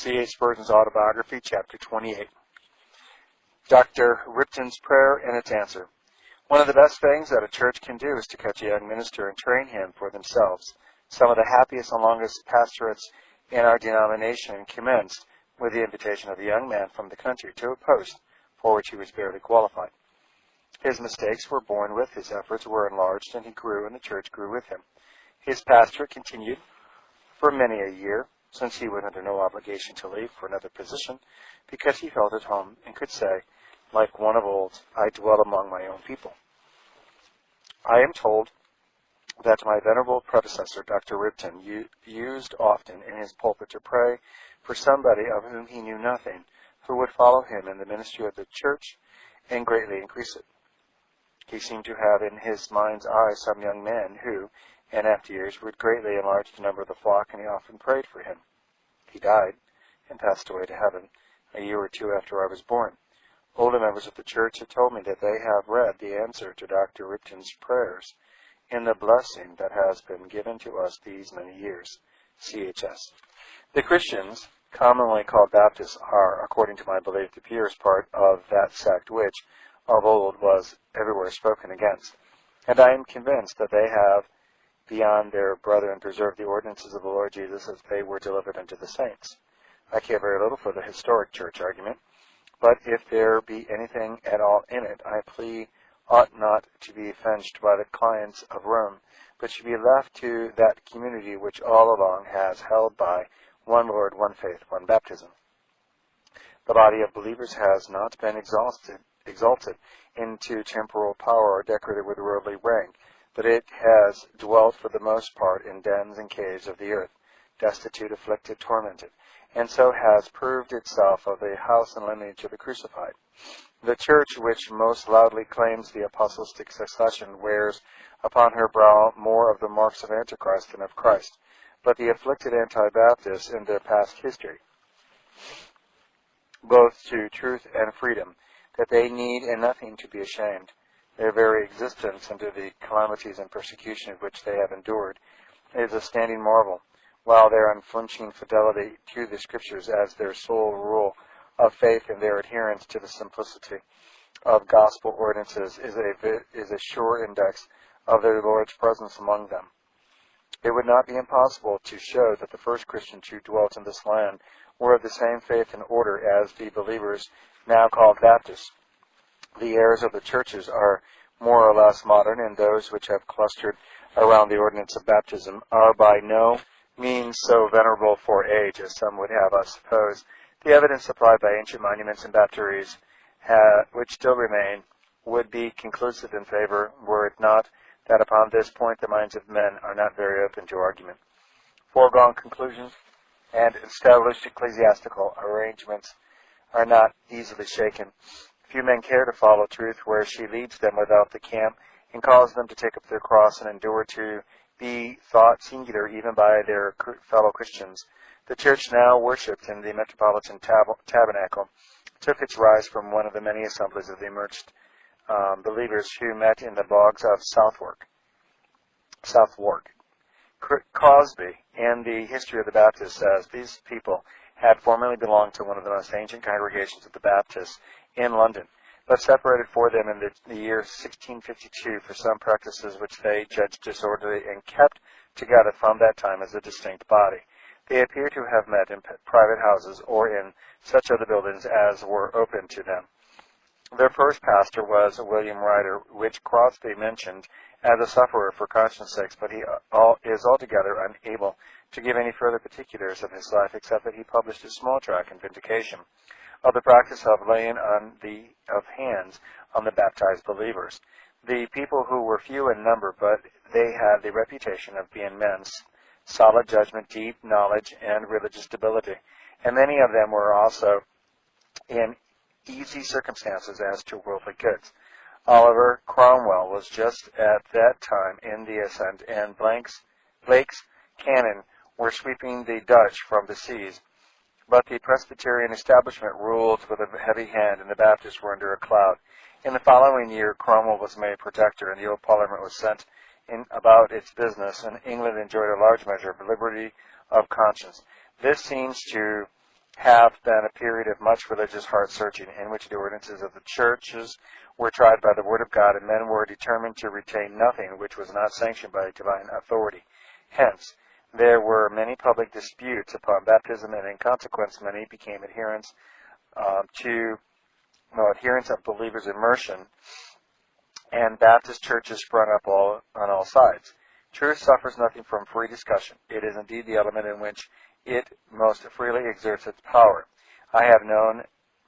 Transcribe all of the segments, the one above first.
C.H. Spurgeon's Autobiography, Chapter 28. Dr. Ripton's Prayer and its Answer. One of the best things that a church can do is to catch a young minister and train him for themselves. Some of the happiest and longest pastorates in our denomination commenced with the invitation of a young man from the country to a post for which he was barely qualified. His mistakes were borne with, his efforts were enlarged, and he grew, and the church grew with him. His pastorate continued for many a year, since he was under no obligation to leave for another position, because he felt at home and could say, like one of old, I dwell among my own people. I am told that my venerable predecessor, Dr. Rippon, used often in his pulpit to pray for somebody of whom he knew nothing, who would follow him in the ministry of the church and greatly increase it. He seemed to have in his mind's eye some young man who, in after years, would greatly enlarge the number of the flock, and he often prayed for him. He died and passed away to heaven a year or two after I was born. Older members of the church have told me that they have read the answer to Dr. Ripton's prayers in the blessing that has been given to us these many years. CHS. The Christians, commonly called Baptists, are, according to my belief, the purest part of that sect which, of old, was everywhere spoken against. And I am convinced that they have, beyond their brethren, preserved the ordinances of the Lord Jesus as they were delivered unto the saints. I care very little for the historic church argument, but if there be anything at all in it, I plea ought not to be fenced by the clients of Rome, but should be left to that community which all along has held by one Lord, one faith, one baptism. The body of believers has not been exalted into temporal power or decorated with worldly rank, but it has dwelt for the most part in dens and caves of the earth, destitute, afflicted, tormented, and so has proved itself of the house and lineage of the crucified. The church which most loudly claims the apostolic succession wears upon her brow more of the marks of Antichrist than of Christ, but the afflicted Anti-Baptists in their past history, both to truth and freedom, that they need in nothing to be ashamed. Their very existence under the calamities and persecution of which they have endured is a standing marvel, while their unflinching fidelity to the Scriptures as their sole rule of faith and their adherence to the simplicity of gospel ordinances is a sure index of their Lord's presence among them. It would not be impossible to show that the first Christians who dwelt in this land were of the same faith and order as the believers now called Baptists. The errors of the churches are more or less modern, and those which have clustered around the ordinance of baptism are by no means so venerable for age as some would have us suppose. The evidence supplied by ancient monuments and baptisteries, which still remain, would be conclusive in favor, were it not that upon this point the minds of men are not very open to argument. Foregone conclusions and established ecclesiastical arrangements are not easily shaken. Few men care to follow truth where she leads them without the camp and calls them to take up their cross and endure to be thought singular even by their fellow Christians. The church now worshipped in the Metropolitan Tabernacle took its rise from one of the many assemblies of the immersed believers who met in the bogs of Southwark. Crosby, in the History of the Baptists, says these people had formerly belonged to one of the most ancient congregations of the Baptists in London, but separated for them in the year 1652 for some practices which they judged disorderly and kept together from that time as a distinct body. They appear to have met in private houses or in such other buildings as were open to them. Their first pastor was William Ryder, which Crosby mentioned as a sufferer for conscience sakes, but he is altogether unable to give any further particulars of his life except that he published a small tract in vindication of the practice of laying of hands on the baptized believers. The people who were few in number, but they had the reputation of being men, solid judgment, deep knowledge, and religious stability, and many of them were also in easy circumstances as to worldly goods. Oliver Cromwell was just at that time in the ascent, and Blake's cannon were sweeping the Dutch from the seas. But the Presbyterian establishment ruled with a heavy hand, and the Baptists were under a cloud. In the following year, Cromwell was made protector, and the old Parliament was sent about its business, and England enjoyed a large measure of liberty of conscience. This seems to have been a period of much religious heart-searching, in which the ordinances of the churches were tried by the Word of God, and men were determined to retain nothing which was not sanctioned by divine authority. Hence, there were many public disputes upon baptism, and in consequence many became adherents of believers' immersion, and Baptist churches sprung up on all sides. Truth suffers nothing from free discussion. It is indeed the element in which it most freely exerts its power. I have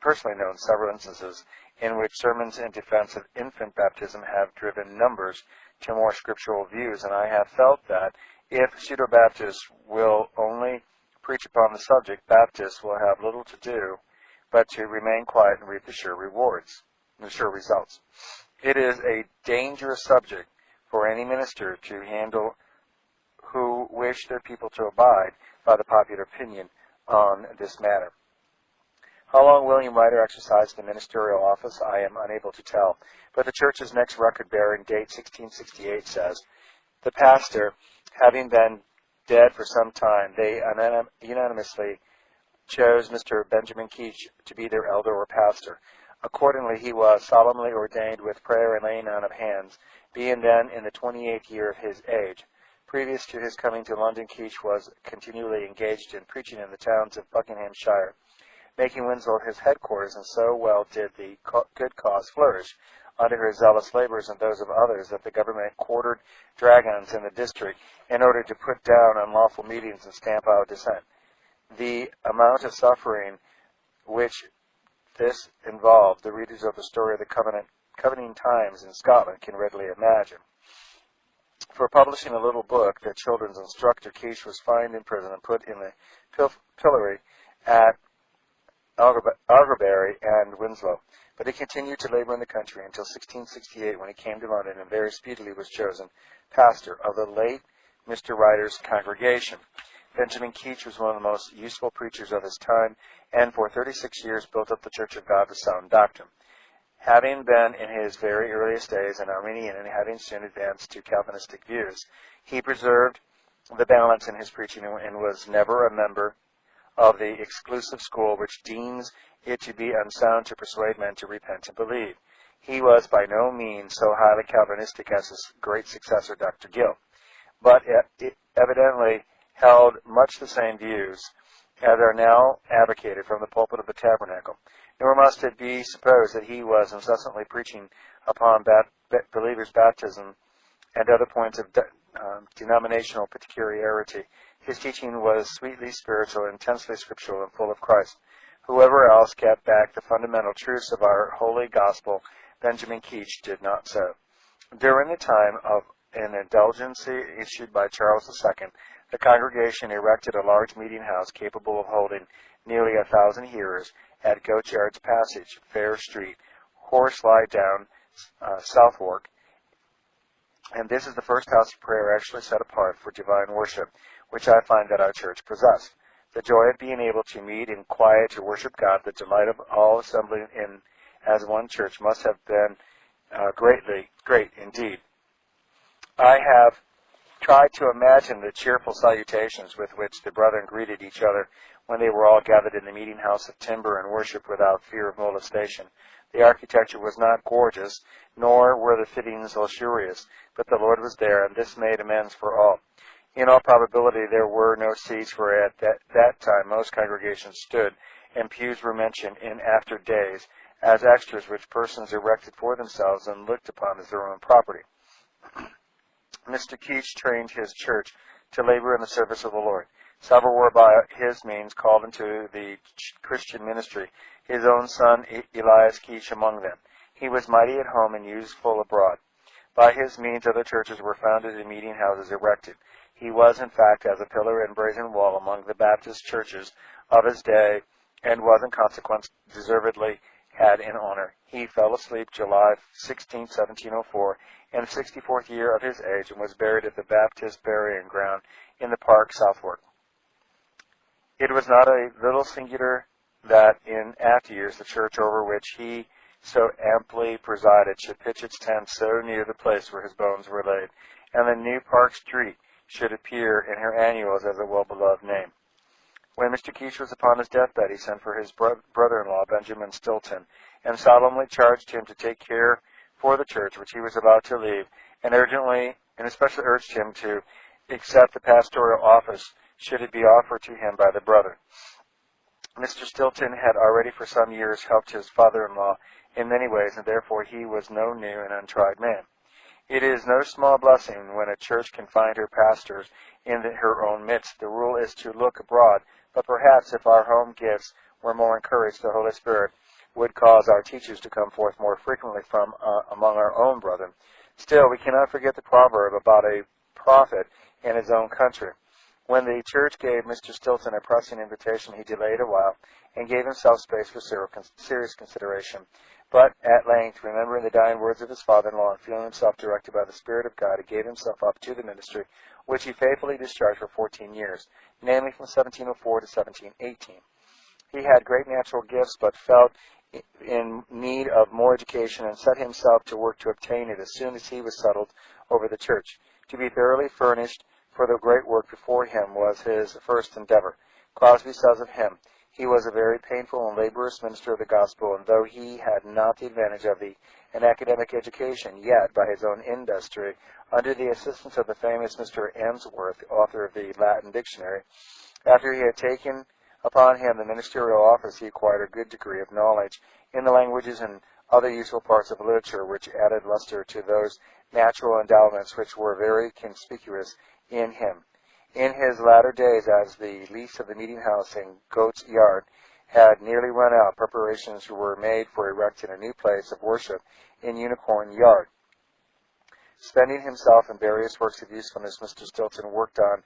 personally known several instances in which sermons in defense of infant baptism have driven numbers to more scriptural views, and I have felt that if pseudo-Baptists will only preach upon the subject, Baptists will have little to do but to remain quiet and reap the sure results. It is a dangerous subject for any minister to handle who wish their people to abide by the popular opinion on this matter. How long William Ryder exercised the ministerial office, I am unable to tell, but the church's next record-bearing date, 1668, says, "The pastor, having been dead for some time, they unanimously chose Mr. Benjamin Keach to be their elder or pastor. Accordingly, he was solemnly ordained with prayer and laying on of hands, being then in the 28th year of his age. Previous to his coming to London, Keach was continually engaged in preaching in the towns of Buckinghamshire, making Winslow his headquarters, and so well did the good cause flourish under his zealous labors and those of others that the government quartered dragons in the district in order to put down unlawful meetings and stamp out dissent. The amount of suffering which this involved, the readers of the story of the Covenanting Times in Scotland can readily imagine. For publishing a little book, the children's instructor, Keach, was fined in prison and put in the pillory at Algarbury and Winslow. But he continued to labor in the country until 1668, when he came to London and very speedily was chosen pastor of the late Mr. Ryder's congregation. Benjamin Keach was one of the most useful preachers of his time, and for 36 years built up the Church of God with sound doctrine. Having been in his very earliest days an Arminian and having soon advanced to Calvinistic views, he preserved the balance in his preaching and was never a member of the exclusive school which deems it to be unsound to persuade men to repent and believe. He was by no means so highly Calvinistic as his great successor, Dr. Gill, but it evidently held much the same views as are now advocated from the pulpit of the Tabernacle. Nor must it be supposed that he was incessantly preaching upon believers' baptism and other points of denominational peculiarity. His teaching was sweetly spiritual, intensely scriptural, and full of Christ. Whoever else kept back the fundamental truths of our holy gospel, Benjamin Keach did not so. During the time of an indulgency issued by Charles II, the congregation erected a large meeting house capable of holding nearly 1,000 hearers at Goatyard's Passage, Fair Street, Horse-Lie Down, Southwark. And this is the first house of prayer actually set apart for divine worship, which I find that our church possessed. The joy of being able to meet in quiet to worship God, the delight of all assembling in as one church must have been great indeed. I have tried to imagine the cheerful salutations with which the brethren greeted each other when they were all gathered in the meeting house of timber and worshipped without fear of molestation. The architecture was not gorgeous, nor were the fittings luxurious, but the Lord was there, and this made amends for all. In all probability, there were no seats, for at that time most congregations stood, and pews were mentioned in after days as extras which persons erected for themselves and looked upon as their own property. Mr. Keach trained his church to labor in the service of the Lord. Several were by his means called into the Christian ministry, his own son Elias Keach among them. He was mighty at home and useful abroad. By his means other churches were founded and meeting houses erected. He was, in fact, as a pillar and brazen wall among the Baptist churches of his day, and was, in consequence, deservedly had in honor. He fell asleep July 16, 1704, in the 64th year of his age, and was buried at the Baptist burying ground in the park, Southwark. It was not a little singular that in after years the church over which he so amply presided should pitch its tent so near the place where his bones were laid, and the New Park Street should appear in her annuals as a well-beloved name. When Mr. Keach was upon his deathbed, he sent for his brother-in-law, Benjamin Stilton, and solemnly charged him to take care for the church which he was about to leave, and especially urged him to accept the pastoral office should it be offered to him by the brother. Mr. Stilton had already for some years helped his father-in-law in many ways, and therefore he was no new and untried man. It is no small blessing when a church can find her pastors in her own midst. The rule is to look abroad, but perhaps if our home gifts were more encouraged, the Holy Spirit would cause our teachers to come forth more frequently from among our own brethren. Still, we cannot forget the proverb about a prophet in his own country. When the church gave Mr. Stilton a pressing invitation, he delayed a while and gave himself space for serious consideration. But at length, remembering the dying words of his father-in-law and feeling himself directed by the Spirit of God, he gave himself up to the ministry, which he faithfully discharged for 14 years, namely from 1704 to 1718. He had great natural gifts, but felt in need of more education and set himself to work to obtain it as soon as he was settled over the church. To be thoroughly furnished for the great work before him was his first endeavor. Crosby says of him, he was a very painful and laborious minister of the gospel, and though he had not the advantage of an academic education, yet by his own industry, under the assistance of the famous Mr. Emsworth, author of the Latin Dictionary, after he had taken upon him the ministerial office, he acquired a good degree of knowledge in the languages and other useful parts of literature, which added luster to those natural endowments which were very conspicuous in him. In his latter days, as the lease of the meeting house in Goat's Yard had nearly run out, preparations were made for erecting a new place of worship in Unicorn Yard. Spending himself in various works of usefulness, Mr. Stilton worked on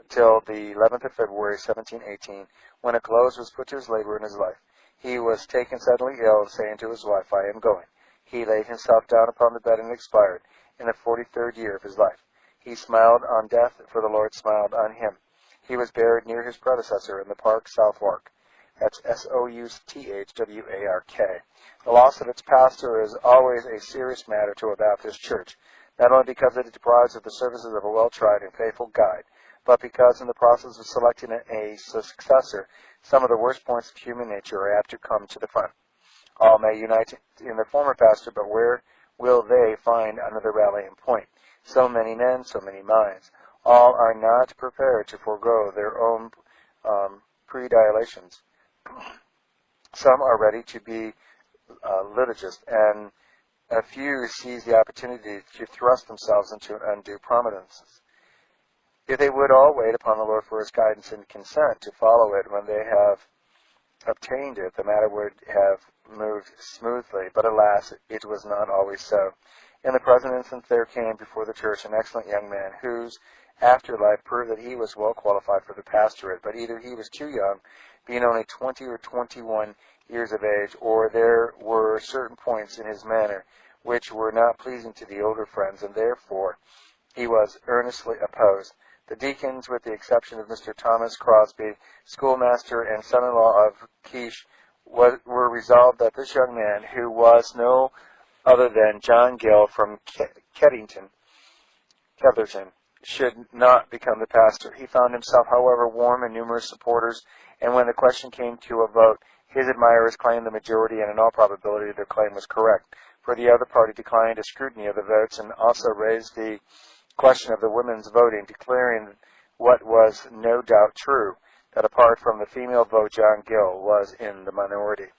till the 11th of February, 1718, when a close was put to his labor in his life. He was taken suddenly ill, saying to his wife, "I am going." He laid himself down upon the bed and expired in the 43rd year of his life. He smiled on death, for the Lord smiled on him. He was buried near his predecessor in the park, Southwark. That's Southwark. The loss of its pastor is always a serious matter to a Baptist church, not only because it deprives of the services of a well-tried and faithful guide, but because in the process of selecting a successor, some of the worst points of human nature are apt to come to the front. All may unite in their former pastor, but where will they find another rallying point? So many men, so many minds. All are not prepared to forego their own predilections. Some are ready to be litigious, and a few seize the opportunity to thrust themselves into undue prominence. If they would all wait upon the Lord for his guidance and consent to follow it when they have obtained it, the matter would have moved smoothly, but alas, it was not always so. In the present instance, there came before the church an excellent young man, whose afterlife proved that he was well qualified for the pastorate, but either he was too young, being only 20 or 21 years of age, or there were certain points in his manner which were not pleasing to the older friends, and therefore he was earnestly opposed. The deacons, with the exception of Mr. Thomas Crosby, schoolmaster and son-in-law of Keach, were resolved that this young man, who was no other than John Gill from Ketherton, should not become the pastor. He found himself, however, warm and numerous supporters, and when the question came to a vote, his admirers claimed the majority, and in all probability their claim was correct, for the other party declined a scrutiny of the votes and also raised the question of the women's voting, declaring what was no doubt true, that apart from the female vote, John Gill was in the minority.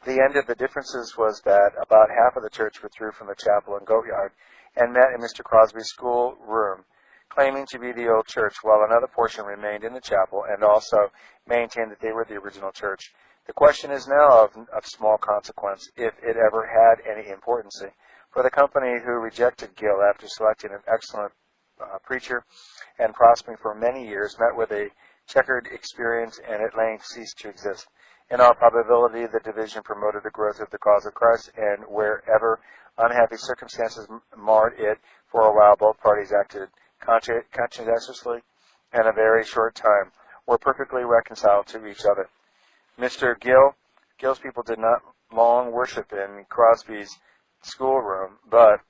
The end of the differences was that about half of the church withdrew from the chapel in Goat Yard and met in Mr. Crosby's school room, claiming to be the old church, while another portion remained in the chapel and also maintained that they were the original church. The question is now of small consequence, if it ever had any importance, for the company who rejected Gill after selecting an excellent preacher and prospering for many years met with a checkered experience and at length ceased to exist. In all probability, the division promoted the growth of the cause of Christ, and wherever unhappy circumstances marred it, for a while both parties acted conscientiously, and in a very short time were perfectly reconciled to each other. Mr. Gill's people did not long worship in Crosby's schoolroom, but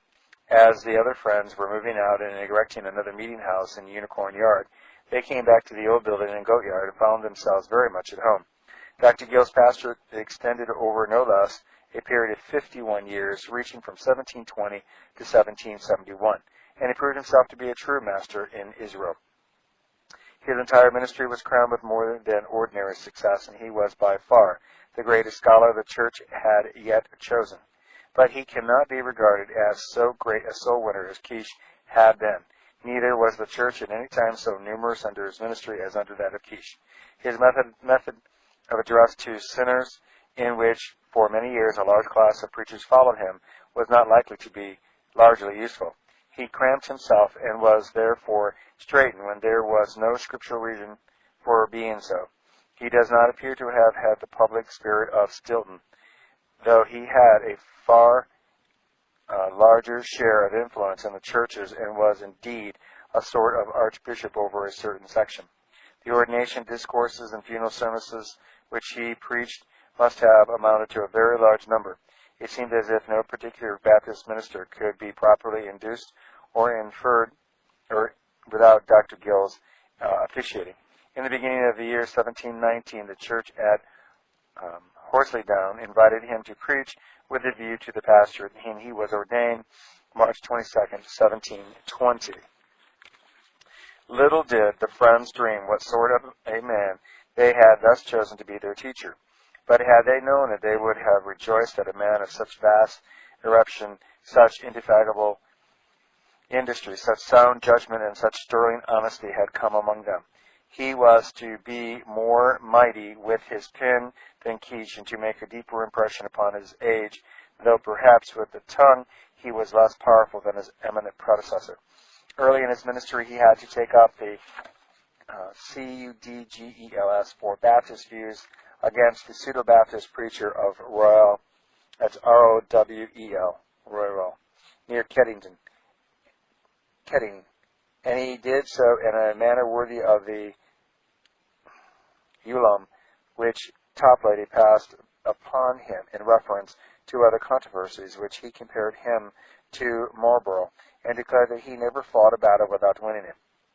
as the other friends were moving out and erecting another meeting house in Unicorn Yard, They came back to the old building and goat yard and found themselves very much at home. Dr. Gill's pastorate extended over no less a period of 51 years, reaching from 1720 to 1771, and he proved himself to be a true master in Israel. His entire ministry was crowned with more than ordinary success, and he was by far the greatest scholar the church had yet chosen. But he cannot be regarded as so great a soul winner as Kish had been. Neither was the church at any time so numerous under his ministry as under that of Kish. His method of address to sinners, in which for many years a large class of preachers followed him, was not likely to be largely useful. He cramped himself and was therefore straitened when there was no scriptural reason for being so. He does not appear to have had the public spirit of Stilton, though he had a far larger share of influence in the churches and was indeed a sort of archbishop over a certain section. The ordination discourses and funeral services which he preached must have amounted to a very large number. It seemed as if no particular Baptist minister could be properly induced or inferred without Dr. Gill's officiating. In the beginning of the year 1719, the church at Horselydown invited him to preach with a view to the pastorate, and he was ordained March 22nd, 1720. Little did the friends dream what sort of a man they had thus chosen to be their teacher. But had they known it, they would have rejoiced that a man of such vast eruption, such indefatigable industry, such sound judgment, and such sterling honesty had come among them. He was to be more mighty with his pen than Kish, and to make a deeper impression upon his age, though perhaps with the tongue he was less powerful than his eminent predecessor. Early in his ministry, he had to take up the Cudgels for Baptist views against the pseudo-Baptist preacher of Royal, that's R-O-W-E-L, Royal, near Keddington, and he did so in a manner worthy of the Ulam which Toplady passed upon him in reference to other controversies, which he compared him to Marlborough, and declared that he never fought a battle without winning it.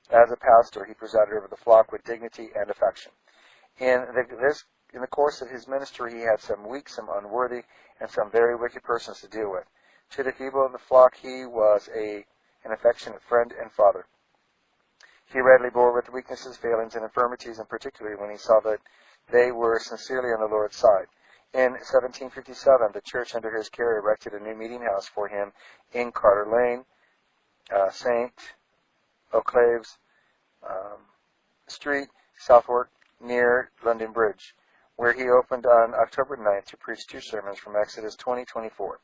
As a pastor, he presided over the flock with dignity and affection. In the course of his ministry, he had some weak, some unworthy, and some very wicked persons to deal with. To the feeble of the flock, he was an affectionate friend and father. He readily bore with weaknesses, failings, and infirmities, and particularly when he saw that they were sincerely on the Lord's side. In 1757, the church under his care erected a new meeting house for him in Carter Lane, St. Oclave's Street, Southwark, near London Bridge, where he opened on October 9th to preach 2 sermons from Exodus 20:24.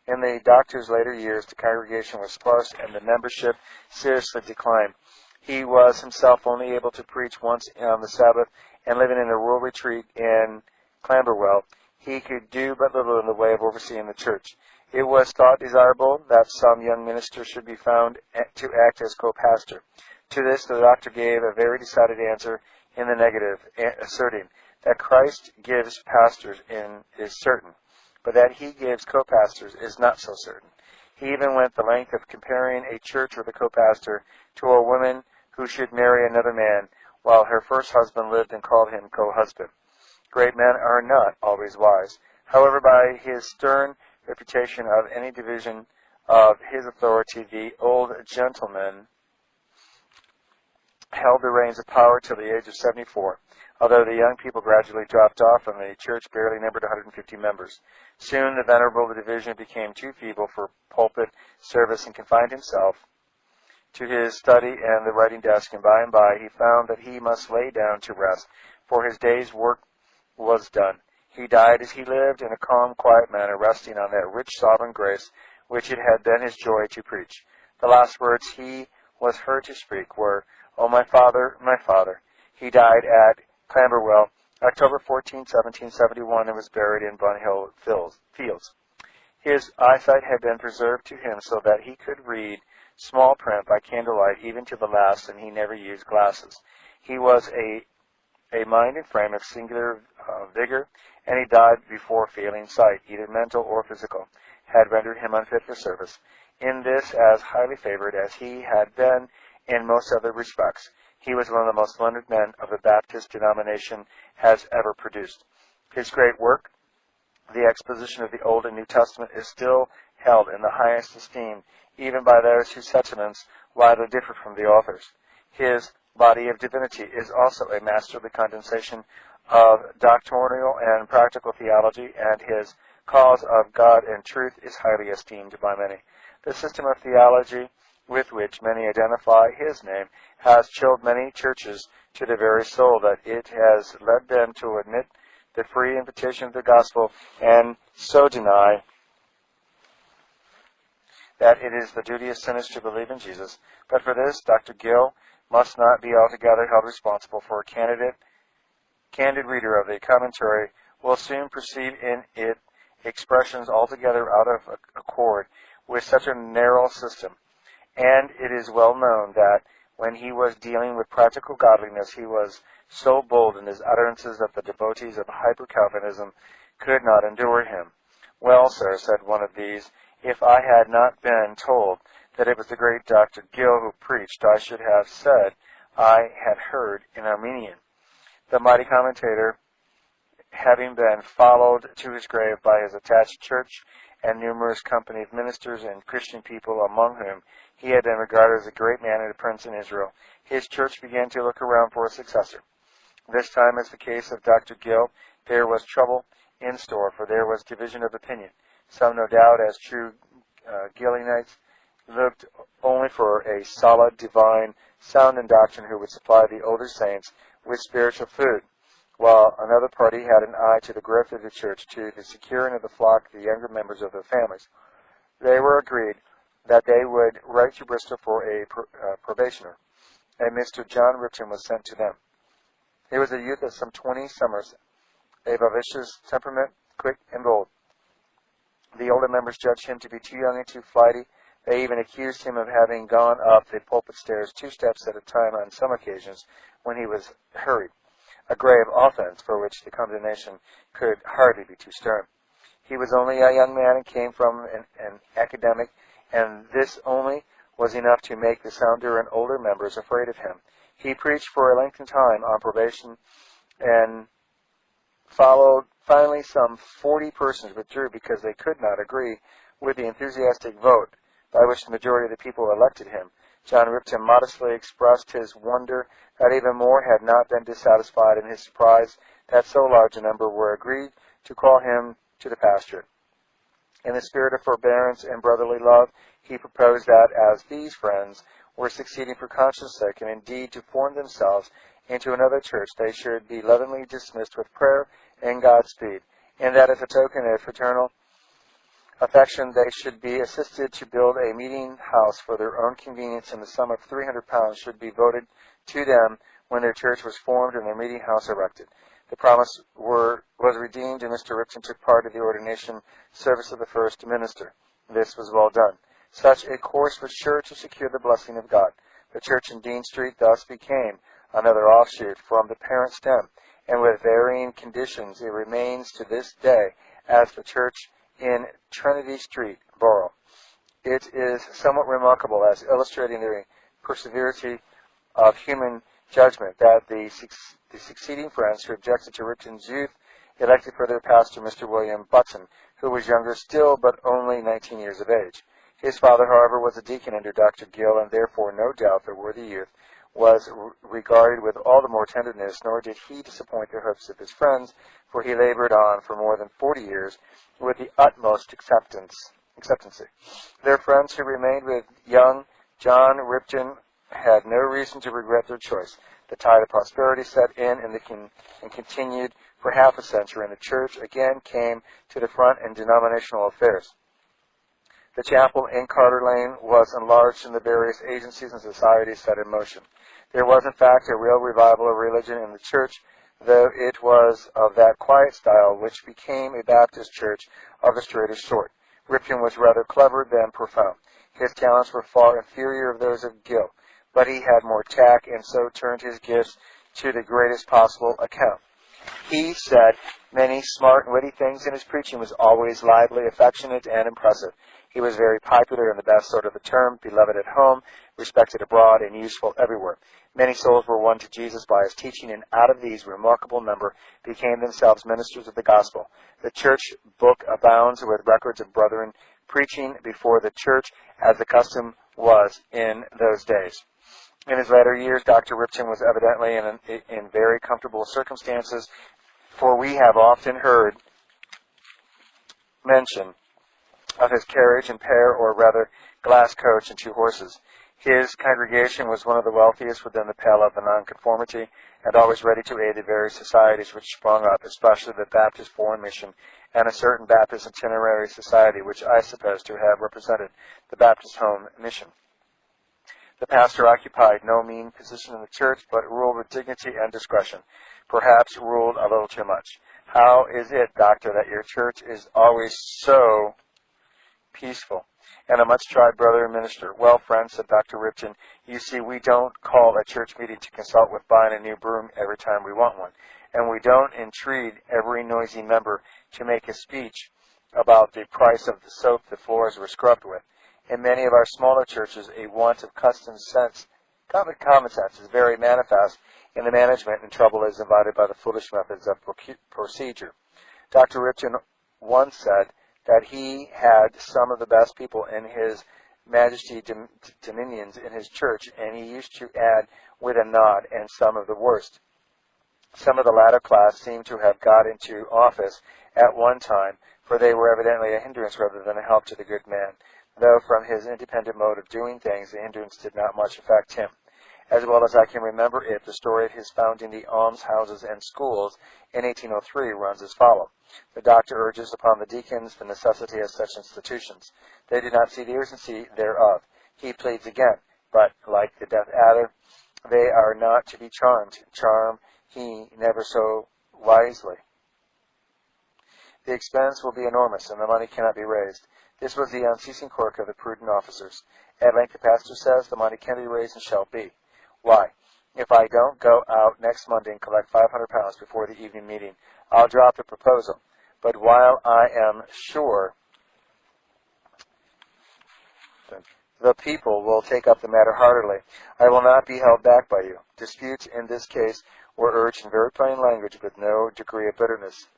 In the doctor's later years, the congregation was sparse and the membership seriously declined. He was himself only able to preach once on the Sabbath, and living in a rural retreat in Clamberwell, he could do but little in the way of overseeing the church. It was thought desirable that some young minister should be found to act as co-pastor. To this, the doctor gave a very decided answer in the negative, asserting that Christ gives pastors is certain, but that he gives co-pastors is not so certain. He even went the length of comparing a church with a co-pastor to a woman who should marry another man while her first husband lived, and called him co-husband. Great men are not always wise. However, by his stern reputation of any division of his authority, the old gentleman held the reins of power till the age of 74, although the young people gradually dropped off and the church barely numbered 150 members. Soon the venerable division became too feeble for pulpit service and confined himself to his study and the writing desk, and by he found that he must lay down to rest, for his day's work was done. He died as he lived, in a calm, quiet manner, resting on that rich sovereign grace which it had been his joy to preach. The last words he was heard to speak were, "O my Father, my Father." He died at Clamberwell, October 14, 1771, and was buried in Bunhill Fields. His eyesight had been preserved to him so that he could read small print by candlelight even to the last, and he never used glasses. He was a mind and frame of singular vigor, and he died before failing sight, either mental or physical, had rendered him unfit for service. In this, as highly favored as he had been in most other respects, He was one of the most learned men of the Baptist denomination has ever produced. His great work, the exposition of the Old and New Testament, is still held in the highest esteem, even by those whose sentiments widely differ from the author's. His Body of Divinity is also a masterly condensation of doctrinal and practical theology, and his Cause of God and Truth is highly esteemed by many. The system of theology with which many identify his name has chilled many churches to the very soul, that it has led them to admit the free invitation of the gospel and so deny that it is the duty of sinners to believe in Jesus. But for this, Dr. Gill must not be altogether held responsible, for a candid reader of the commentary will soon perceive in it expressions altogether out of accord with such a narrow system. And it is well known that when he was dealing with practical godliness, he was so bold in his utterances that the devotees of hyper-Calvinism could not endure him. "Well, sir," said one of these, "if I had not been told that it was the great Dr. Gill who preached, I should have said I had heard in Armenian." The mighty commentator, having been followed to his grave by his attached church and numerous company of ministers and Christian people, among whom he had been regarded as a great man and a prince in Israel, his church began to look around for a successor. This time, as the case of Dr. Gill, there was trouble in store, for there was division of opinion. Some, no doubt, as true Gillianites, looked only for a solid, divine, sound in doctrine who would supply the older saints with spiritual food, while another party had an eye to the growth of the church, to the securing of the flock, the younger members of their families. They were agreed that they would write to Bristol for a probationer, and Mr. John Rippon was sent to them. He was a youth of some 20 summers, a vivacious temperament, quick and bold. The older members judged him to be too young and too flighty. They even accused him of having gone up the pulpit stairs 2 steps at a time on some occasions when he was hurried, a grave offense for which the condemnation could hardly be too stern. He was only a young man and came from an academic, and this only was enough to make the sounder and older members afraid of him. He preached for a lengthened time on probation, and finally some 40 persons withdrew because they could not agree with the enthusiastic vote by which the majority of the people elected him. John Rippon modestly expressed his wonder that even more had not been dissatisfied, and his surprise that so large a number were agreed to call him to the pastorate. In the spirit of forbearance and brotherly love, he proposed that, as these friends were succeeding for conscience sake, and indeed to form themselves into another church, they should be lovingly dismissed with prayer and Godspeed, and that as a token of fraternal affection they should be assisted to build a meeting house for their own convenience, and the sum of £300 should be voted to them when their church was formed and their meeting house erected. The promise was redeemed, and Mr. Rippon took part of the ordination service of the first minister. This was well done. Such a course was sure to secure the blessing of God. The church in Dean Street thus became another offshoot from the parent stem, and with varying conditions it remains to this day as the church in Trinity Street, Borough. It is somewhat remarkable, as illustrating the perseverance of human judgment, that the succeeding friends who objected to Rippon's youth elected for their pastor Mr. William Button, who was younger still but only 19 years of age. His father, however, was a deacon under Dr. Gill, and therefore no doubt the worthy youth was regarded with all the more tenderness, nor did he disappoint the hopes of his friends, for he labored on for more than 40 years with the utmost acceptancy. Their friends who remained with young John Rippon had no reason to regret their choice. The tide of prosperity set in and continued for half a century, and the church again came to the front in denominational affairs. The chapel in Carter Lane was enlarged, and the various agencies and societies set in motion. There was, in fact, a real revival of religion in the church, though it was of that quiet style which became a Baptist church of the straightest sort. Rippon was rather clever than profound. His talents were far inferior of those of Gill, but he had more tact, and so turned his gifts to the greatest possible account. He said many smart and witty things, and his preaching was always lively, affectionate, and impressive. He was very popular in the best sort of the term, beloved at home, respected abroad, and useful everywhere. Many souls were won to Jesus by his teaching, and out of these, a remarkable number became themselves ministers of the gospel. The church book abounds with records of brethren preaching before the church, as the custom was in those days. In his latter years, Dr. Rippon was evidently in very comfortable circumstances, for we have often heard mention of his carriage and pair, or rather glass coach and 2 horses. His congregation was one of the wealthiest within the pale of the nonconformity, and always ready to aid the various societies which sprung up, especially the Baptist Foreign Mission and a certain Baptist Itinerary Society, which I suppose to have represented the Baptist Home Mission. The pastor occupied no mean position in the church, but ruled with dignity and discretion, perhaps ruled a little too much. How is it, doctor, that your church is always so peaceful, and a much-tried brother and minister? Well, friend, said Dr. Rippon, you see, we don't call a church meeting to consult with buying a new broom every time we want one, and we don't entreat every noisy member to make a speech about the price of the soap the floors were scrubbed with. In many of our smaller churches, a want of common sense is very manifest in the management, and trouble is invited by the foolish methods of procedure. Dr. Rippon once said that he had some of the best people in his Majesty dominions in his church, and he used to add with a nod, and some of the worst. Some of the latter class seem to have got into office at one time, for they were evidently a hindrance rather than a help to the good man, though from his independent mode of doing things, the hindrance did not much affect him. As well as I can remember it, the story of his founding the almshouses and schools in 1803 runs as follows. The doctor urges upon the deacons the necessity of such institutions. They do not see the urgency thereof. He pleads again, but, like the deaf adder, they are not to be charmed. Charm he never so wisely. The expense will be enormous, and the money cannot be raised. This was the unceasing quirk of the prudent officers. At length the pastor says, the money can be raised and shall be. Why, if I don't go out next Monday and collect £500 before the evening meeting, I'll drop the proposal. But while I am sure the people will take up the matter heartily, I will not be held back by you. Disputes in this case were urged in very plain language with no degree of bitterness.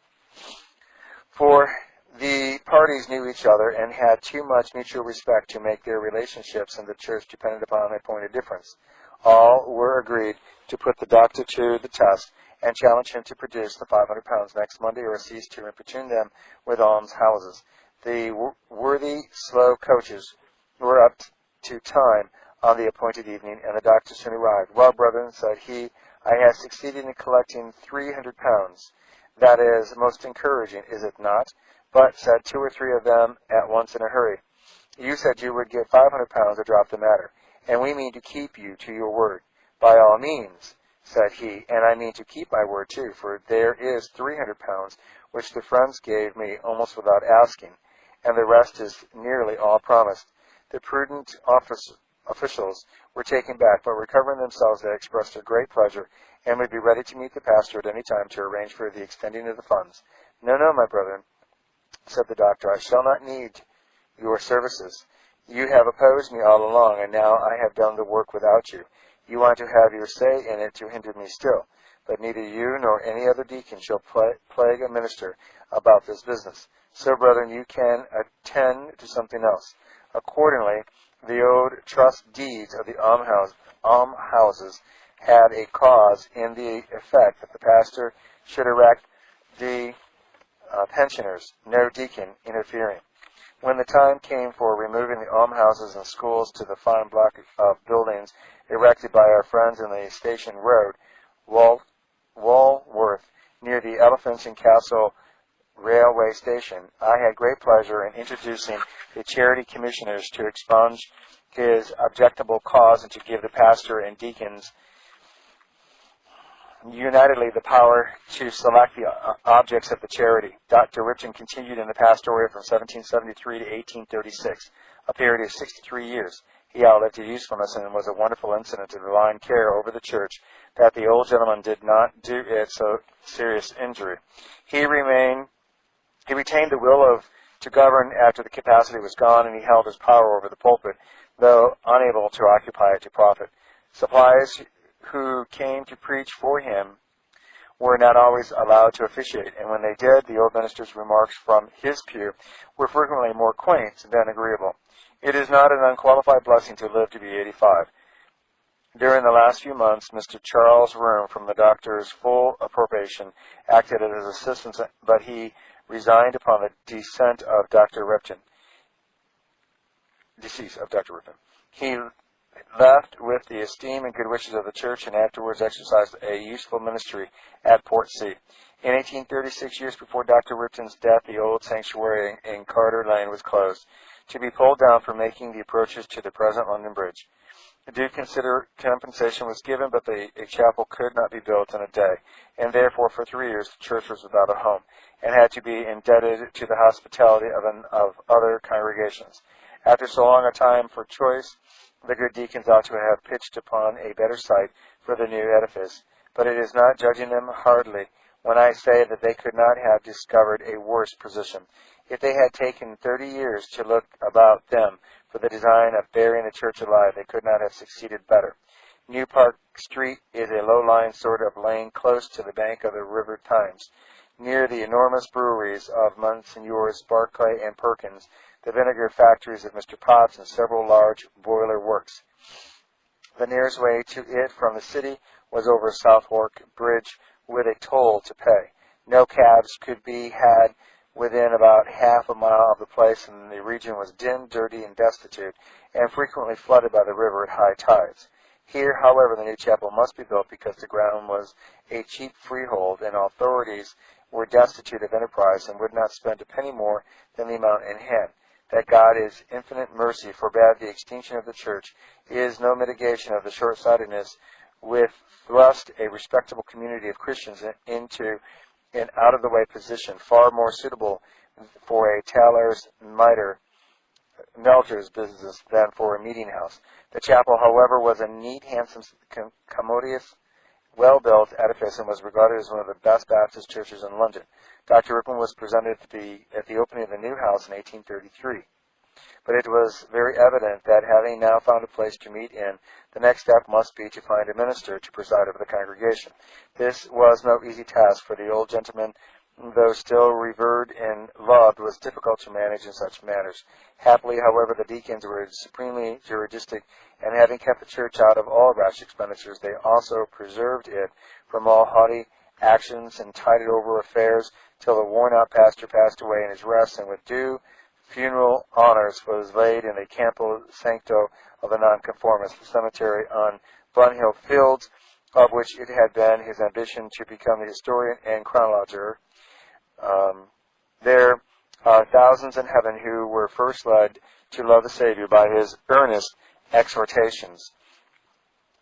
For the parties knew each other and had too much mutual respect to make their relationships in the church dependent upon a point of difference. All were agreed to put the doctor to the test and challenge him to produce the £500 next Monday, or cease to importune them with almshouses. The worthy slow coaches were up to time on the appointed evening, and the doctor soon arrived. Well, brethren, said he, I have succeeded in collecting £300. That is most encouraging, is it not? But, said 2 or 3 of them at once in a hurry, you said you would give £500 to drop the matter, and we mean to keep you to your word. By all means, said he, and I mean to keep my word too, for there is £300 which the friends gave me almost without asking, and the rest is nearly all promised. The prudent officials were taken back, but recovering themselves, they expressed their great pleasure, and would be ready to meet the pastor at any time to arrange for the extending of the funds. No, no, my brethren, said the doctor, I shall not need your services. You have opposed me all along, and now I have done the work without you. You want to have your say in it to hinder me still, but neither you nor any other deacon shall plague a minister about this business. So, brethren, you can attend to something else. Accordingly, the old trust deeds of the almhouses had a cause in the effect that the pastor should erect the pensioners, no deacon interfering. When the time came for removing the almhouses and schools to the fine block of buildings erected by our friends in the Station Road, Walworth, near the Elephants and Castle Railway Station, I had great pleasure in introducing the charity commissioners to expunge his objectionable cause and to give the pastor and deacons unitedly the power to select the objects of the charity. Dr. Rippon continued in the pastoral from 1773 to 1836, a period of 63 years. He outlived his usefulness and was a wonderful incident of divine care over the church that the old gentleman did not do it so serious injury. He retained the will to govern after the capacity was gone, and he held his power over the pulpit, though unable to occupy it to profit. Supplies who came to preach for him were not always allowed to officiate, and when they did, the old minister's remarks from his pew were frequently more quaint than agreeable. It is not an unqualified blessing to live to be 85. During the last few months, Mr. Charles Room, from the doctor's full approbation, acted as his assistant, but he resigned upon the decease of Dr. Rippon. He left with the esteem and good wishes of the church, and afterwards exercised a useful ministry at Port Sea. In 1836, years before Dr. Ripton's death, the old sanctuary in Carter Lane was closed, to be pulled down for making the approaches to the present London Bridge. Due compensation was given, but a chapel could not be built in a day, and therefore for 3 years the church was without a home, and had to be indebted to the hospitality of other congregations. After so long a time for choice, the good deacons ought to have pitched upon a better site for the new edifice, but it is not judging them hardly when I say that they could not have discovered a worse position. If they had taken 30 years to look about them for the design of burying the church alive, they could not have succeeded better. New Park Street is a low-lying sort of lane close to the bank of the River Thames, near the enormous breweries of Monsignors Barclay and Perkins, the vinegar factories of Mr. Potts, and several large boiler works. The nearest way to it from the city was over Southwark Bridge, with a toll to pay. No cabs could be had within about half a mile of the place, and the region was dim, dirty, and destitute, and frequently flooded by the river at high tides. Here, however, the new chapel must be built because the ground was a cheap freehold, and authorities were destitute of enterprise and would not spend a penny more than the amount in hand. That God is infinite mercy forbade the extinction of the church is no mitigation of the short-sightedness with thrust a respectable community of Christians into an out-of-the-way position, far more suitable for a tailor's melter's business than for a meeting house. The chapel, however, was a neat, handsome, commodious, well-built edifice, and was regarded as one of the best Baptist churches in London. Dr. Rippon was presented at the opening of the new house in 1833. But it was very evident that, having now found a place to meet in, the next step must be to find a minister to preside over the congregation. This was no easy task, for the old gentleman, though still revered and loved, was difficult to manage in such matters. Happily, however, the deacons were supremely juristic, and having kept the church out of all rash expenditures, they also preserved it from all haughty actions and tided over affairs till the worn-out pastor passed away in his rest, and with due funeral honors was laid in the Campo Sancto of the Nonconformists, the cemetery on Bunhill Fields, of which it had been his ambition to become the historian and chronologer. There are thousands in heaven who were first led to love the Savior by his earnest exhortations.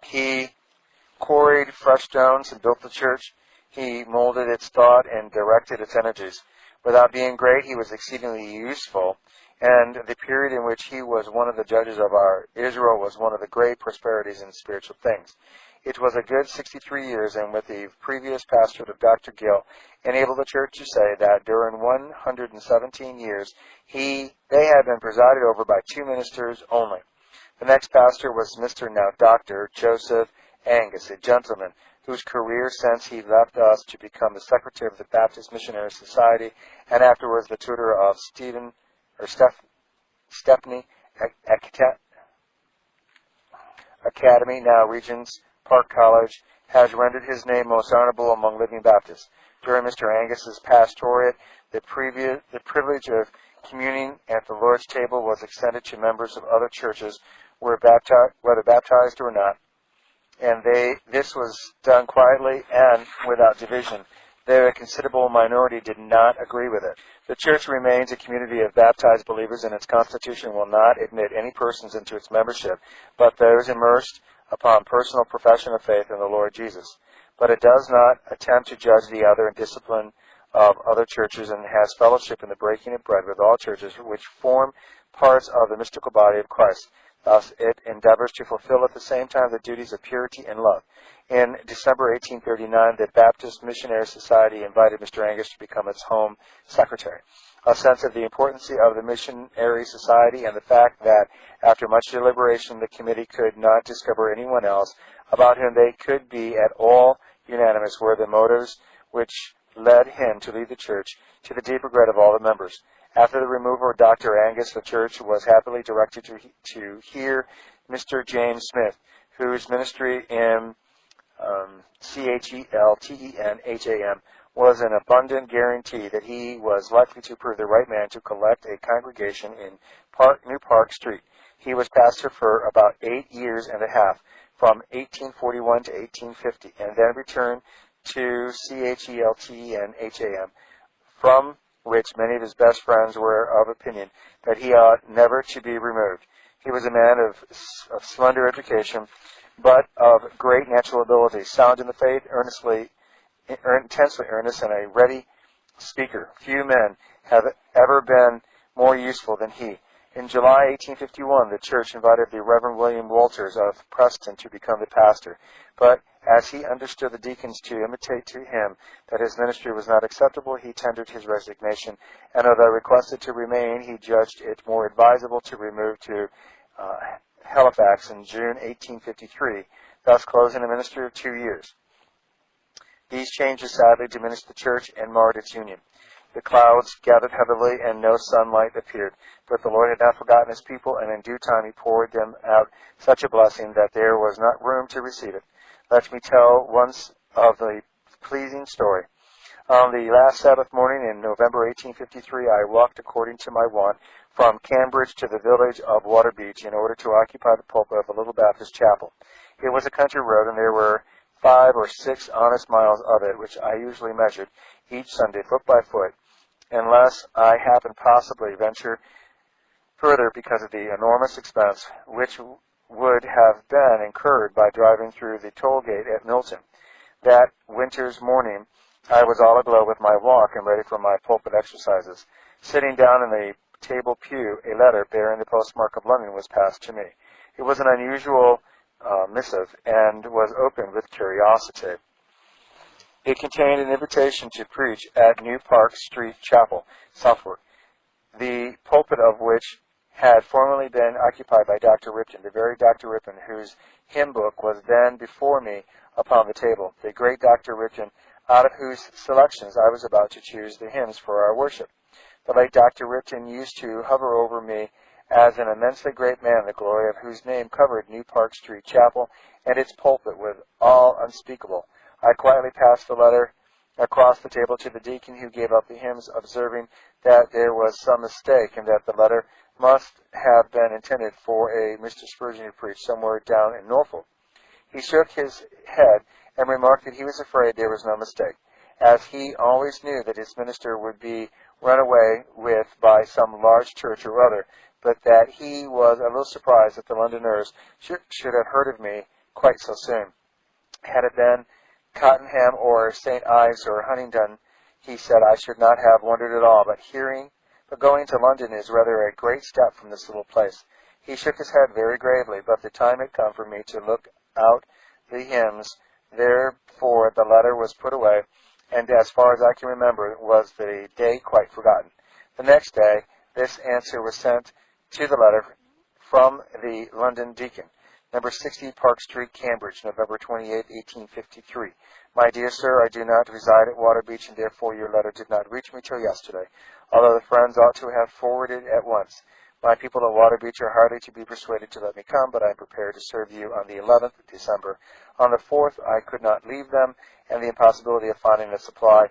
He quarried fresh stones and built the church. He molded its thought and directed its energies. Without being great, he was exceedingly useful, and the period in which he was one of the judges of our Israel was one of the great prosperities in spiritual things. It was a good 63 years, and with the previous pastorate of Dr. Gill, enabled the church to say that during 117 years they had been presided over by 2 ministers only. The next pastor was Mr. now Dr. Joseph Angus, a gentleman whose career since he left us to become the secretary of the Baptist Missionary Society, and afterwards the tutor of Stepney Academy, now Regent's Park College, has rendered his name most honorable among living Baptists. During Mr. Angus's pastorate, the privilege of communing at the Lord's table was extended to members of other churches, whether baptized or not, and this was done quietly and without division, though a considerable minority did not agree with it. The church remains a community of baptized believers, and its constitution will not admit any persons into its membership but those immersed upon personal profession of faith in the Lord Jesus. But it does not attempt to judge the other and discipline of other churches, and has fellowship in the breaking of bread with all churches which form parts of the mystical body of Christ. Thus, it endeavors to fulfill at the same time the duties of purity and love. In December 1839, the Baptist Missionary Society invited Mr. Angus to become its home secretary. A sense of the importance of the Missionary Society and the fact that, after much deliberation, the committee could not discover anyone else about whom they could be at all unanimous were the motives which led him to leave the church, to the deep regret of all the members. After the removal of Dr. Angus, the church was happily directed to hear Mr. James Smith, whose ministry in Cheltenham was an abundant guarantee that he was likely to prove the right man to collect a congregation in New Park Street. He was pastor for about 8 years and a half, from 1841 to 1850, and then returned to Cheltenham, from which many of his best friends were of opinion that he ought never to be removed. He was a man of slender education, but of great natural ability, sound in the faith, intensely earnest, and a ready speaker. Few men have ever been more useful than he. In July 1851, the church invited the Reverend William Walters of Preston to become the pastor, but as he understood the deacons to intimate to him that his ministry was not acceptable, he tendered his resignation, and although requested to remain, he judged it more advisable to remove to Halifax in June 1853, thus closing a ministry of 2 years. These changes sadly diminished the church and marred its union. The clouds gathered heavily, and no sunlight appeared. But the Lord had not forgotten his people, and in due time he poured them out such a blessing that there was not room to receive it. Let me tell once of the pleasing story. On the last Sabbath morning in November 1853, I walked according to my wont from Cambridge to the village of Waterbeach in order to occupy the pulpit of a little Baptist chapel. It was a country road, and there were 5 or 6 honest miles of it, which I usually measured each Sunday foot by foot, unless I happened possibly venture further because of the enormous expense which would have been incurred by driving through the toll gate at Milton. That winter's morning I was all aglow with my walk and ready for my pulpit exercises. Sitting down in the table pew, a letter bearing the postmark of London was passed to me. It was an unusual missive, and was opened with curiosity. It contained an invitation to preach at New Park Street Chapel, Southwark, the pulpit of which had formerly been occupied by Dr. Rippon, the very Dr. Rippon whose hymn book was then before me upon the table, the great Dr. Rippon, out of whose selections I was about to choose the hymns for our worship. The late Dr. Rippon used to hover over me as an immensely great man, the glory of whose name covered New Park Street Chapel and its pulpit with all unspeakable. I quietly passed the letter across the table to the deacon who gave up the hymns, observing that there was some mistake and that the letter must have been intended for a Mr. Spurgeon who preached somewhere down in Norfolk. He shook his head and remarked that he was afraid there was no mistake, as he always knew that his minister would be run away with by some large church or other, but that he was a little surprised that the Londoners should have heard of me quite so soon. Had it been Cottenham or St. Ives or Huntingdon, he said, I should not have wondered at all, but going to London is rather a great step from this little place. He shook his head very gravely, but the time had come for me to look out the hymns. Therefore the letter was put away, and as far as I can remember, was the day quite forgotten. The next day, this answer was sent to the letter from the London Deacon, number 60 Park Street, Cambridge, November 28, 1853. My dear sir, I do not reside at Waterbeach, and therefore your letter did not reach me till yesterday, although the friends ought to have forwarded at once. My people at Waterbeach are hardly to be persuaded to let me come, but I am prepared to serve you on the 11th of December. On the 4th I could not leave them, and the impossibility of finding a supply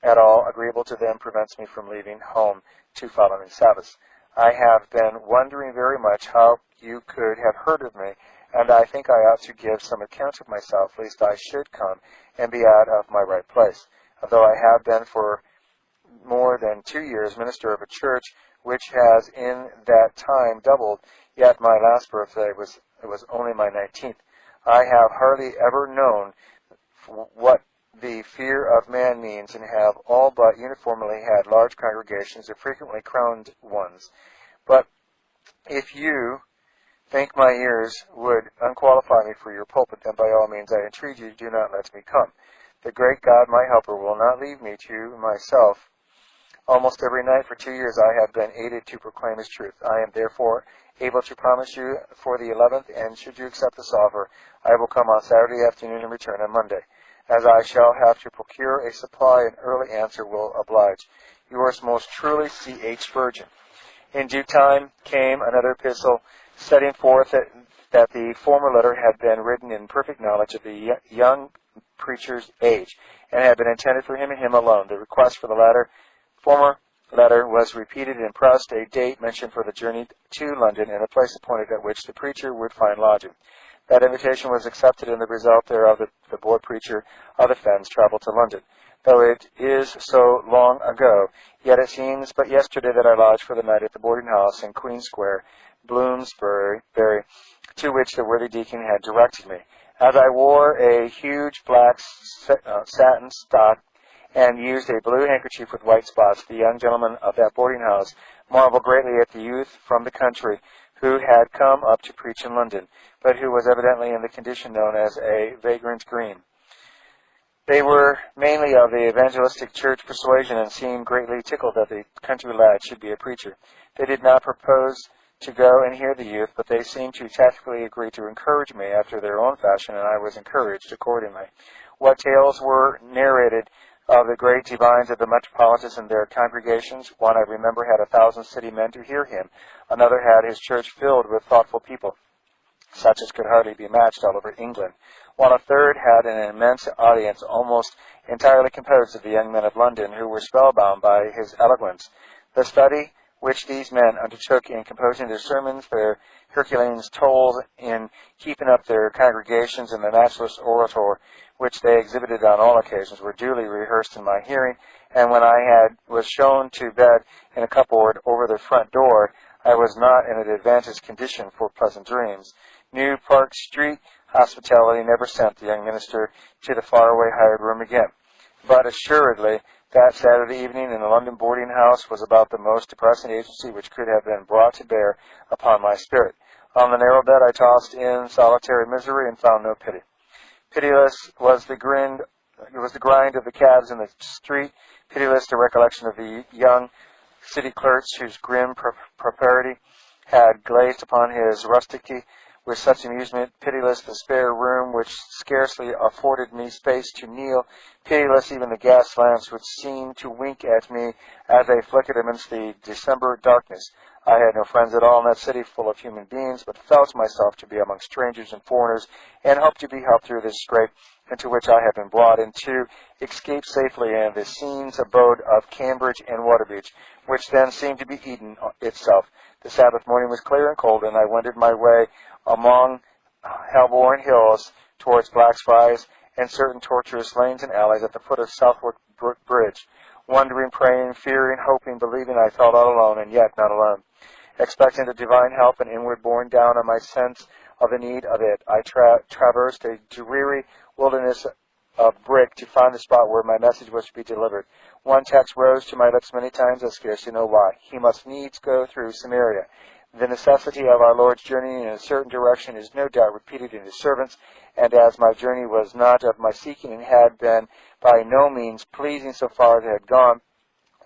at all agreeable to them prevents me from leaving home 2 following Sabbaths. I have been wondering very much how you could have heard of me, and I think I ought to give some account of myself, lest I should come and be out of my right place. Although I have been for more than 2 years minister of a church which has in that time doubled, yet my last birthday was only my 19th. I have hardly ever known what the fear of man means, and have all but uniformly had large congregations and frequently crowned ones. But if you think my ears would unqualify me for your pulpit, then by all means I entreat you, do not let me come. The great God, my helper, will not leave me to myself. Almost every night for 2 years I have been aided to proclaim his truth. I am therefore able to promise you for the 11th, and should you accept this offer, I will come on Saturday afternoon and return on Monday. As I shall have to procure a supply, an early answer will oblige. Yours most truly, C.H. Spurgeon. In due time came another epistle, setting forth that the former letter had been written in perfect knowledge of the young preacher's age, and had been intended for him and him alone. The request for the former letter was repeated and pressed, a date mentioned for the journey to London, and a place appointed at which the preacher would find lodging. That invitation was accepted, and the result thereof, the boy preacher of the Fens traveled to London. Though it is so long ago, yet it seems but yesterday that I lodged for the night at the boarding house in Queen Square, Bloomsbury, to which the worthy deacon had directed me. As I wore a huge black satin stock and used a blue handkerchief with white spots, the young gentleman of that boarding house marveled greatly at the youth from the country who had come up to preach in London, but who was evidently in the condition known as a vagrant green. They were mainly of the evangelistic church persuasion, and seemed greatly tickled that the country lad should be a preacher. They did not propose to go and hear the youth, but they seemed to tactfully agree to encourage me after their own fashion, and I was encouraged accordingly. What tales were narrated of the great divines of the metropolitans and their congregations! One, I remember, had 1,000 city men to hear him. Another had his church filled with thoughtful people, such as could hardly be matched all over England, while a third had an immense audience almost entirely composed of the young men of London, who were spellbound by his eloquence. The study which these men undertook in composing their sermons, their Herculean toils in keeping up their congregations, and the matchless orator which they exhibited on all occasions, were duly rehearsed in my hearing, and when I was shown to bed in a cupboard over the front door, I was not in an advantaged condition for pleasant dreams. New Park Street hospitality never sent the young minister to the faraway hired room again. But assuredly, that Saturday evening in the London boarding house was about the most depressing agency which could have been brought to bear upon my spirit. On the narrow bed I tossed in solitary misery and found no pity. Pitiless was the grind of the cabs in the street, pitiless the recollection of the young city clerks whose grim propriety had glazed upon his rusticity with such amusement, pitiless the spare room which scarcely afforded me space to kneel, pitiless even the gas lamps which seemed to wink at me as they flickered amidst the December darkness. I had no friends at all in that city full of human beings, but felt myself to be among strangers and foreigners, and hoped to be helped through this scrape into which I had been brought, and to escape safely in the scenes abode of Cambridge and Waterbeach, which then seemed to be Eden itself. The Sabbath morning was clear and cold, and I wended my way among Helborn hills towards Blackfriars and certain tortuous lanes and alleys at the foot of Southwark Bridge. Wondering, praying, fearing, hoping, believing, I felt all alone, and yet not alone. Expecting the divine help and inward borne down on my sense of the need of it, I traversed a dreary wilderness of brick to find the spot where my message was to be delivered. One text rose to my lips many times, I scarcely know why. He must needs go through Samaria. The necessity of our Lord's journey in a certain direction is no doubt repeated in his servants, and as my journey was not of my seeking and had been by no means pleasing so far as it had gone,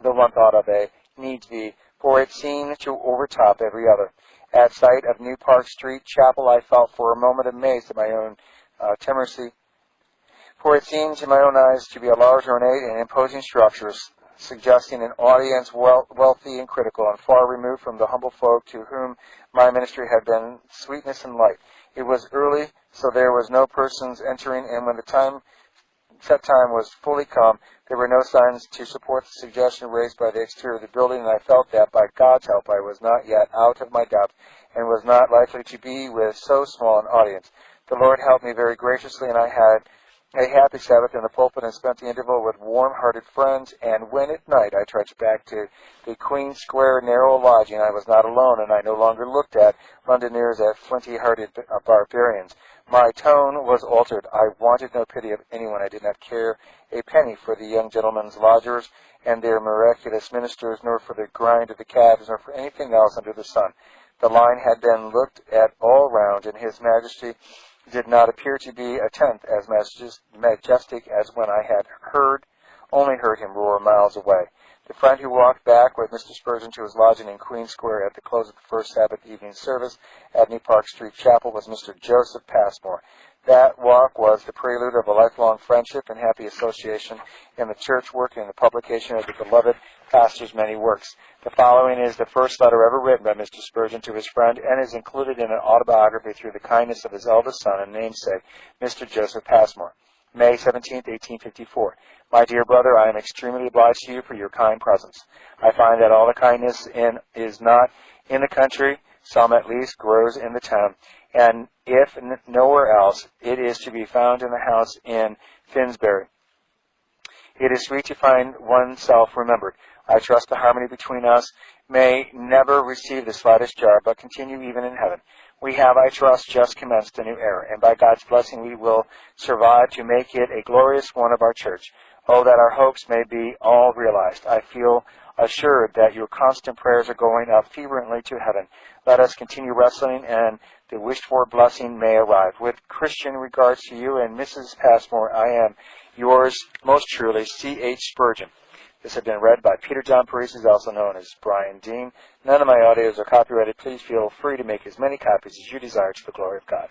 the one thought of a needs be, for it seemed to overtop every other. At sight of New Park Street Chapel, I felt for a moment amazed at my own timidity, for it seemed to my own eyes to be a large, ornate, and imposing structure, suggesting an audience wealthy and critical, and far removed from the humble folk to whom my ministry had been sweetness and light. It was early, so there was no persons entering, and when the set time was fully come, there were no signs to support the suggestion raised by the exterior of the building, and I felt that, by God's help, I was not yet out of my depth, and was not likely to be with so small an audience. The Lord helped me very graciously, and I had a happy Sabbath in the pulpit and spent the interval with warm-hearted friends, and when at night I trudged back to the Queen Square narrow lodging, I was not alone, and I no longer looked at Londoners as flinty-hearted barbarians. My tone was altered. I wanted no pity of anyone. I did not care a penny for the young gentlemen's lodgers and their miraculous ministers, nor for the grind of the cabs, nor for anything else under the sun. The line had been looked at all round, and his majesty did not appear to be a tenth as majestic as when I had only heard him roar miles away. The friend who walked back with Mr. Spurgeon to his lodging in Queen Square at the close of the first Sabbath evening service at New Park Street Chapel was Mr. Joseph Passmore. That walk was the prelude of a lifelong friendship and happy association in the church work and the publication of the beloved pastor's many works. The following is the first letter ever written by Mr. Spurgeon to his friend and is included in an autobiography through the kindness of his eldest son and namesake, Mr. Joseph Passmore. May 17, 1854. My dear brother, I am extremely obliged to you for your kind presence. I find that all the kindness is not in the country, some at least grows in the town, and if nowhere else, it is to be found in the house in Finsbury. It is sweet to find oneself remembered. I trust the harmony between us may never receive the slightest jar, but continue even in heaven. We have, I trust, just commenced a new era, and by God's blessing we will survive to make it a glorious one of our church. Oh, that our hopes may be all realized. I feel assured that your constant prayers are going up fervently to heaven. Let us continue wrestling, and the wished-for blessing may arrive. With Christian regards to you and Mrs. Passmore, I am yours most truly, C.H. Spurgeon. This has been read by Peter John Parisi, also known as Brian Dean. None of my audios are copyrighted. Please feel free to make as many copies as you desire to the glory of God.